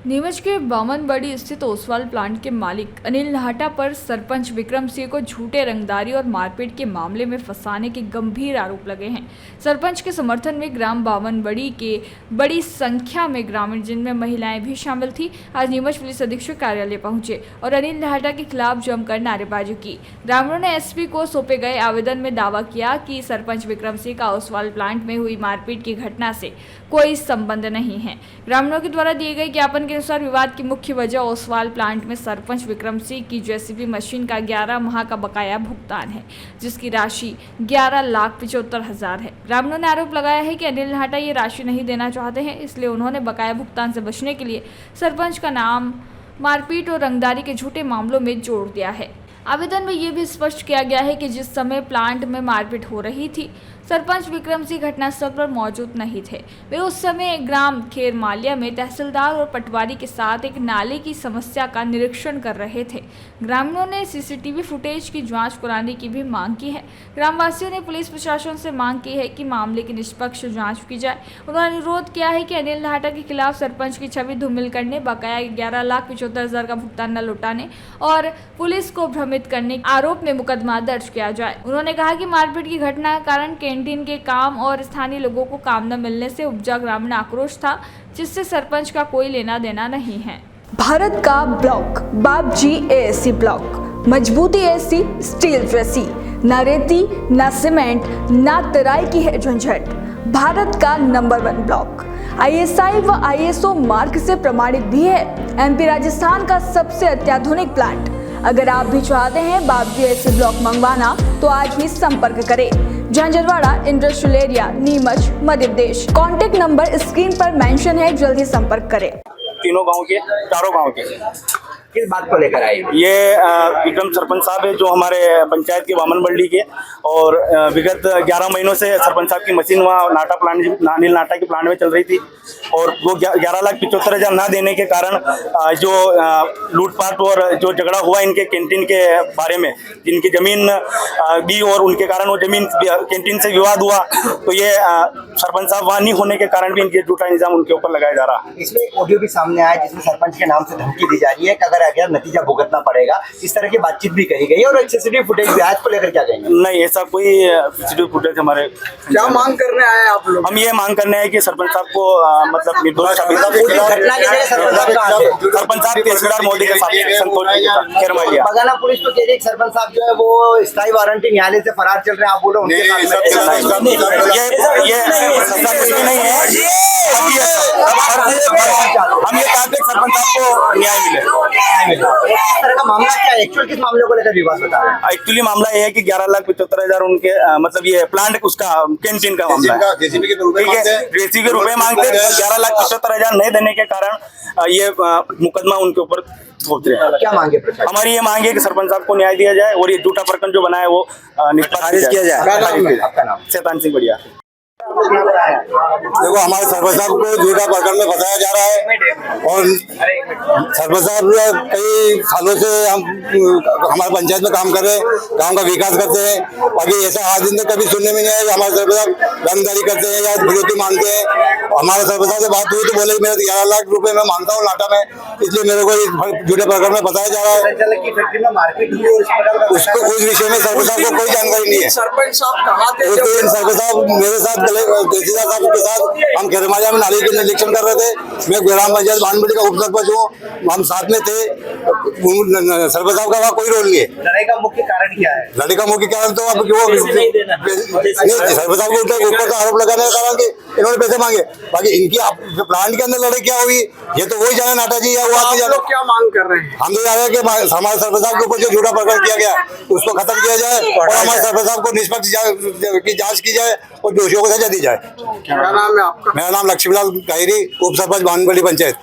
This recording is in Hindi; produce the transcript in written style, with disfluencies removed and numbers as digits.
नीमच के बामनबड़ी स्थित ओसवाल प्लांट के मालिक अनिल नाहटा पर सरपंच विक्रम सिंह को झूठे रंगदारी और मारपीट के मामले में फंसाने के गंभीर आरोप लगे हैं। सरपंच के समर्थन में ग्राम बामनबड़ी के बड़ी संख्या में ग्रामीण, जिनमें महिलाएं भी शामिल थी, आज नीमच पुलिस अधीक्षक कार्यालय पहुंचे और अनिल नाहटा के खिलाफ जमकर नारेबाजी की। ग्रामीणों ने एसपी को सौंपे गए आवेदन में दावा किया कि सरपंच विक्रम सिंह का ओसवाल प्लांट में हुई मारपीट की घटना से कोई संबंध नहीं है। ग्रामीणों के द्वारा दिए गए ज्ञापन के अनुसार विवाद की मुख्य वजह ओसवाल प्लांट में सरपंच विक्रम सिंह की जेसीबी मशीन का 11 माह का बकाया भुगतान है, जिसकी राशि 11,75,000 है। ग्रामीणों ने आरोप लगाया है कि अनिल नाहटा ये राशि नहीं देना चाहते हैं, इसलिए उन्होंने बकाया भुगतान से बचने के लिए सरपंच का नाम मारपीट और रंगदारी के झूठे मामलों में जोड़ दिया है। आवेदन में ये भी स्पष्ट किया गया है कि जिस समय प्लांट में मारपीट हो रही थी, सरपंच विक्रम सिंह घटनास्थल पर मौजूद नहीं थे। वे उस समय ग्राम खेरमालिया में तहसीलदार और पटवारी के साथ एक नाले की समस्या का निरीक्षण कर रहे थे। ग्रामीणों ने सीसीटीवी फुटेज की जांच कराने की भी मांग की है। ग्रामवासियों ने पुलिस प्रशासन से मांग की है कि मामले की निष्पक्ष जांच की जाए। उन्होंने अनुरोध किया है कि अनिल नाहटा के खिलाफ सरपंच की छवि धूमिल करने, बकाया 11,75,000 का भुगतान न लौटाने और पुलिस को भ्रमित करने के आरोप में मुकदमा दर्ज किया जाए। उन्होंने कहा कि मारपीट की घटना के कारण कैंटीन के काम और स्थानीय लोगों को काम न मिलने से उपजा ग्रामीण आक्रोश था, जिससे सरपंच का कोई लेना देना नहीं है। भारत का ब्लॉक बाबजी एएससी ब्लॉक, मजबूती ऐसी स्टील जैसी, ना रेती ना सीमेंट ना तराई की है झंझट। भारत का नंबर 1 ब्लॉक आईएसआई व आईएसओ मार्क से प्रमाणित भी है। एमपी राजस्थान का सबसे अत्याधुनिक प्लांट। अगर आप भी चाहते हैं बाबजी एएससी ब्लॉक मंगवाना तो आज ही संपर्क करें। Jhanjharwada industrial area, Neemuch, Madhya Pradesh. Contact number screen पर मेंशन है, जल्दी संपर्क करें। तीनों गांव के, चारों गांव के किस बात को लेकर आए? ये विक्रम सरपंच साहब है जो हमारे पंचायत के बामनबड़ी के, और विगत 11 महीनों से सरपंच साहब की मशीन वहाँ नाटा प्लांट, अनिल नाटा के प्लांट में चल रही थी, और वो 11,75,000 ना देने के कारण जो लूटपाट और जो झगड़ा हुआ इनके कैंटीन के बारे में, जिनकी जमीन दी और उनके कारण वो जमीन कैंटीन से विवाद हुआ, तो ये सरपंच साहब वहाँ नहीं होने के कारण भी इनके झूठा इल्जाम उनके ऊपर लगाया जा रहा है। इसमें एक ऑडियो भी सामने आया जिसमें सरपंच के नाम से धमकी दी जा रही है कि अगर आगे नतीजा भुगतना पड़ेगा, इस तरह की बातचीत भी कही गई और सीसीटीवी फुटेज भी आज को लेकर क्या कहेंगे? नहीं, ऐसा कोई सीसीटीवी फुटेज हमारे। क्या मांग करने आए आप लोग? हम ये मांग करने आए कि सरपंच साहब को मतलब निर्दोष साबित, घटना के जगह सरपंच साहब तहसीलदार मोदी के साथ संतोष खेरमालिया। बगाना पुलिस तो कह रही है सरपंच साहब जो है वो स्थायी वारंटी न्यायालय से फरार चल रहे हैं, आप बोलो उनके ये नहीं है। हम ये चाहते हैं सरपंच साहब को न्याय मिले। इस तरह का मामला क्या है? एक्चुअल किस मामले को लेकर विवाद बता रहे हैं? एक्चुअली मामला ये है कि 11,75,000 उनके मतलब ये प्लांट उसका कैंटीन का मामला है। ठीक है, जेसीबी के रुपए मांगते, 11,75,000 नहीं देने के कारण ये मुकदमा उनके ऊपर थोप रहे हैं। क्या मांगे? हमारी ये मांग है कि सरपंच साहब को न्याय दिया जाए और ये झूठा प्रकरण जो बना है वो निष्पादित किया जाए। आपका नाम? शैतान सिंह बढ़िया। देखो, हमारे सरपंच साहब को झूठा प्रकरण में फंसाया जा रहा है, और सरपंच साहब कई सालों से हम हमारे पंचायत में काम कर रहे हैं, गांव का विकास करते हैं। बाकी ऐसा आज दिन तक कभी सुनने में नहीं आया कि हमारे सरपंच साहब रंगदारी करते हैं या फिरौती मांगते हैं। हमारे सरपंच साहब से बात हुई तो बोले मेरे 11 लाख रुपए मैं मांगता हूँ नाटा में, इसलिए मेरे को इस झूठे प्रकरण में फंसाया जा रहा है। उसको उस विषय में सरपंच साहब को कोई जानकारी नहीं है। सरपंच साहब कहाँ थे? सरपंच साहब मेरे साथ तहसीलदार साहब के साथ हम खेरमालिया में नाली के निरीक्षण कर रहे थे। मैं ग्राम पंचायत बामनबड़ी का उप सरपंच हूँ, हम साथ में थे। सरपंच साहब का वहाँ कोई रोल नहीं है। लड़ाई का मुख्य कारण क्या है? लड़ाई का मुख्य कारण तो अब वो सरपंच साहब के ऊपर का आरोप लगाने का कारण कि इन्होंने पैसे मांगे। बाकी इनकी प्लांट के अंदर लड़ाई क्या हुई ये तो वही जाने, नाटा जी या वो आप जाने। क्या मांग कर रहे हैं? हम तो जा रहे हैं कि हमारे सरपंच साहब के ऊपर जो झूठा प्रकरण किया गया उसको खत्म किया जाए और हमारे सरपंच साहब को निष्पक्ष की जांच की जाए और दोषियों को सजा दी जाए। क्या नाम है आपका? मेरा नाम लक्ष्मीलाल गायरी, उप सरपंच बामनबड़ी पंचायत।